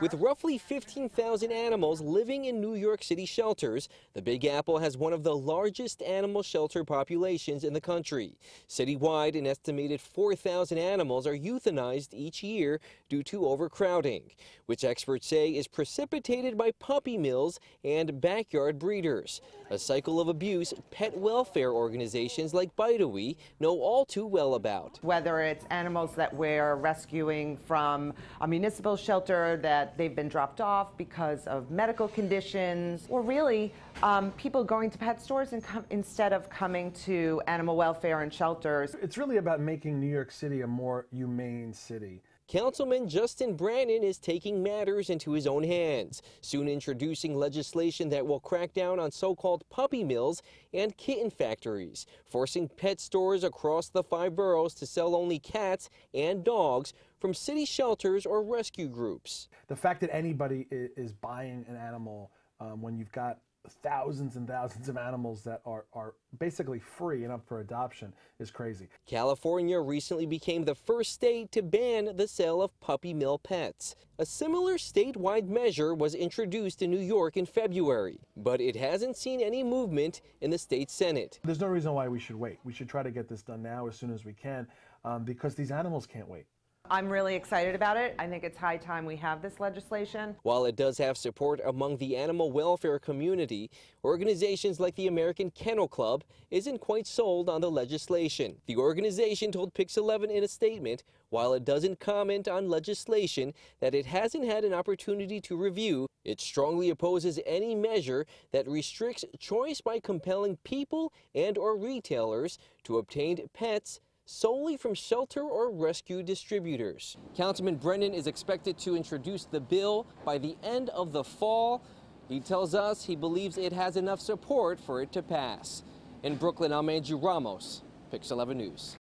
With roughly 15,000 animals living in New York City shelters, the Big Apple has one of the largest animal shelter populations in the country. Citywide, an estimated 4,000 animals are euthanized each year due to overcrowding, which experts say is precipitated by puppy mills and backyard breeders, a cycle of abuse pet welfare organizations like Bite-A-Wee know all too well about. Whether it's animals that we're rescuing from a municipal shelter that they've been dropped off because of medical conditions, or really people going to pet stores instead of coming to animal welfare and shelters. It's really about making New York City a more humane city. Councilman Justin Brannan is taking matters into his own hands, soon introducing legislation that will crack down on so-called puppy mills and kitten factories, forcing pet stores across the 5 boroughs to sell only cats and dogs from city shelters or rescue groups. The fact that anybody is buying an animal when you've got thousands and thousands of animals that are basically free and up for adoption is crazy. California recently became the first state to ban the sale of puppy mill pets. A similar statewide measure was introduced in New York in February, but it hasn't seen any movement in the state Senate. There's no reason why we should wait. We should try to get this done now as soon as we can because these animals can't wait. I'm really excited about it. I think it's high time we have this legislation. While it does have support among the animal welfare community, organizations like the American Kennel Club isn't quite sold on the legislation. The organization told Pix 11 in a statement, while it doesn't comment on legislation that it hasn't had an opportunity to review, it strongly opposes any measure that restricts choice by compelling people and/or retailers to obtain pets solely from shelter or rescue distributors. Councilman Brannan is expected to introduce the bill by the end of the fall. He tells us he believes it has enough support for it to pass. In Brooklyn, I'm Andrew Ramos, Pix 11 News.